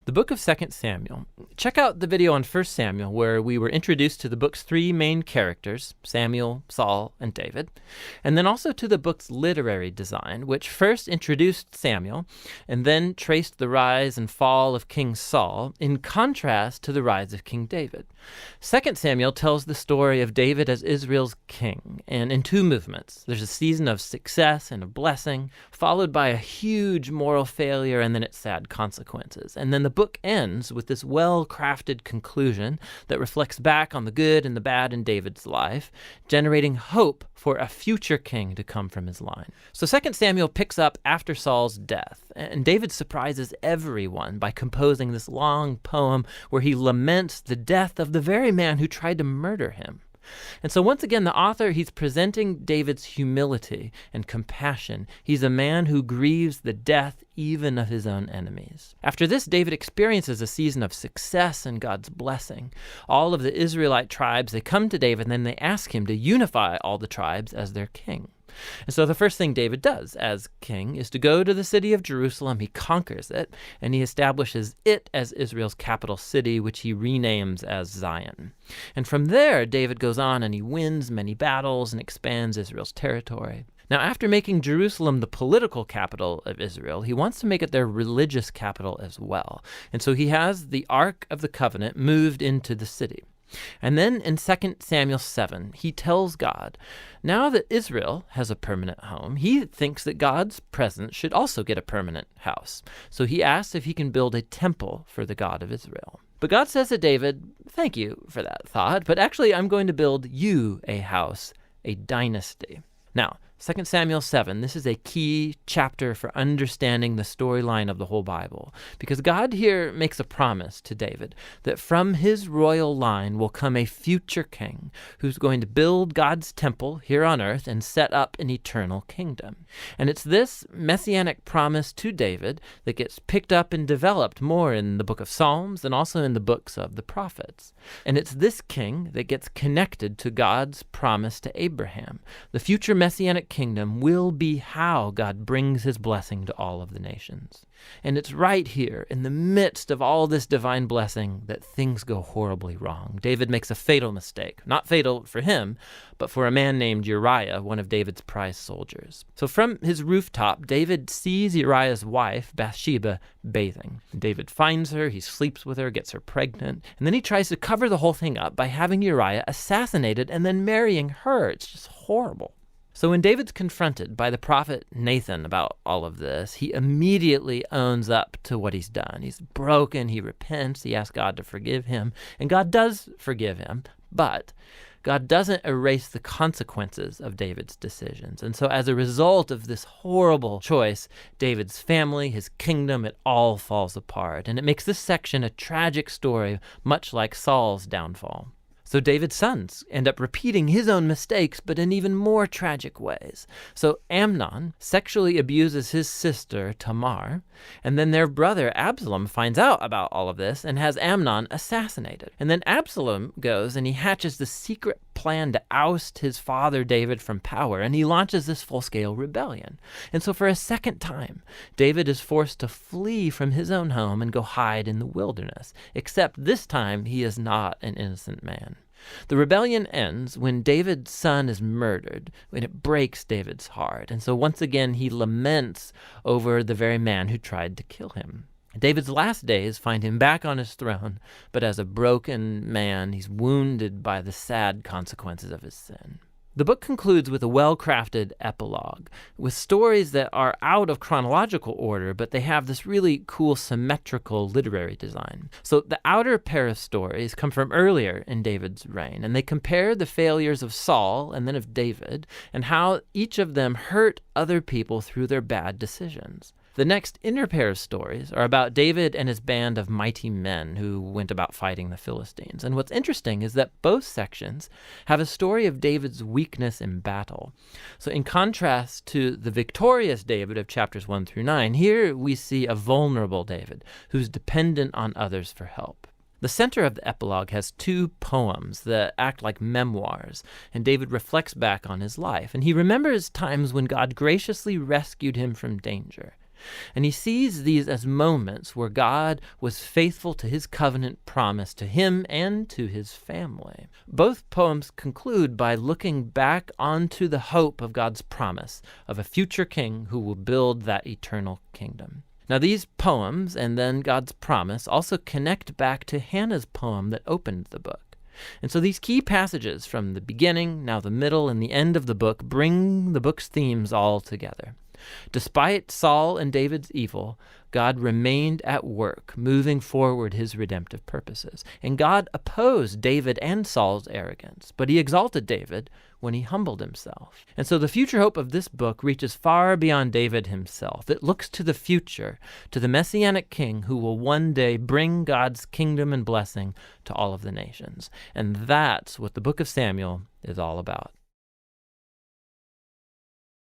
The book of 2 Samuel. Check out the video on 1 Samuel where we were introduced to the book's three main characters, Samuel, Saul, and David, and then also to the book's literary design, which first introduced Samuel and then traced the rise and fall of King Saul in contrast to the rise of King David. 2 Samuel tells the story of David as Israel's king, and in two movements. There's a season of success and of blessing, followed by a huge moral failure and then its sad consequences. And then the book ends with this well-crafted conclusion that reflects back on the good and the bad in David's life, generating hope for a future king to come from his line. So 2 Samuel picks up after Saul's death, and David surprises everyone by composing this long poem where he laments the death of the very man who tried to murder him. And so once again, the author, he's presenting David's humility and compassion. He's a man who grieves the death even of his own enemies. After this, David experiences a season of success and God's blessing. All of the Israelite tribes, they come to David and then they ask him to unify all the tribes as their king. And so the first thing David does as king is to go to the city of Jerusalem. He conquers it, and he establishes it as Israel's capital city, which he renames as Zion. And from there, David goes on and he wins many battles and expands Israel's territory. Now, after making Jerusalem the political capital of Israel, he wants to make it their religious capital as well. And so he has the Ark of the Covenant moved into the city. And then in 2 Samuel 7, he tells God, now that Israel has a permanent home, he thinks that God's presence should also get a permanent house. So he asks if he can build a temple for the God of Israel. But God says to David, thank you for that thought, but actually I'm going to build you a house, a dynasty. Now, 2 Samuel 7, this is a key chapter for understanding the storyline of the whole Bible, because God here makes a promise to David that from his royal line will come a future king who's going to build God's temple here on earth and set up an eternal kingdom. And it's this messianic promise to David that gets picked up and developed more in the book of Psalms and also in the books of the prophets. And it's this king that gets connected to God's promise to Abraham. The future messianic kingdom will be how God brings his blessing to all of the nations. And it's right here, in the midst of all this divine blessing, that things go horribly wrong. David makes a fatal mistake. Not fatal for him, but for a man named Uriah, one of David's prize soldiers. So from his rooftop, David sees Uriah's wife, Bathsheba, bathing. David finds her, he sleeps with her, gets her pregnant, and then he tries to cover the whole thing up by having Uriah assassinated and then marrying her. It's just horrible. So when David's confronted by the prophet Nathan about all of this, he immediately owns up to what he's done. He's broken, he repents, he asks God to forgive him, and God does forgive him, but God doesn't erase the consequences of David's decisions. And so as a result of this horrible choice, David's family, his kingdom, it all falls apart. And it makes this section a tragic story, much like Saul's downfall. So David's sons end up repeating his own mistakes, but in even more tragic ways. So Amnon sexually abuses his sister Tamar, and then their brother Absalom finds out about all of this and has Amnon assassinated. And then Absalom goes and he hatches the secret plan to oust his father David from power, and he launches this full-scale rebellion. And so for a second time, David is forced to flee from his own home and go hide in the wilderness, except this time he is not an innocent man. The rebellion ends when David's son is murdered, when it breaks David's heart. And so once again, he laments over the very man who tried to kill him. David's last days find him back on his throne, but as a broken man, he's wounded by the sad consequences of his sin. The book concludes with a well-crafted epilogue, with stories that are out of chronological order, but they have this really cool symmetrical literary design. So the outer pair of stories come from earlier in David's reign, and they compare the failures of Saul and then of David, and how each of them hurt other people through their bad decisions. The next inner pair of stories are about David and his band of mighty men who went about fighting the Philistines. And what's interesting is that both sections have a story of David's weakness in battle. So in contrast to the victorious David of chapters 1 through 9, here we see a vulnerable David who's dependent on others for help. The center of the epilogue has two poems that act like memoirs, and David reflects back on his life, and he remembers times when God graciously rescued him from danger. And he sees these as moments where God was faithful to his covenant promise to him and to his family. Both poems conclude by looking back onto the hope of God's promise of a future king who will build that eternal kingdom. Now, these poems and then God's promise also connect back to Hannah's poem that opened the book. And so these key passages from the beginning, now the middle, and the end of the book bring the book's themes all together. Despite Saul and David's evil, God remained at work, moving forward his redemptive purposes. And God opposed David and Saul's arrogance, but he exalted David when he humbled himself. And so the future hope of this book reaches far beyond David himself. It looks to the future, to the Messianic king who will one day bring God's kingdom and blessing to all of the nations. And that's what the book of Samuel is all about.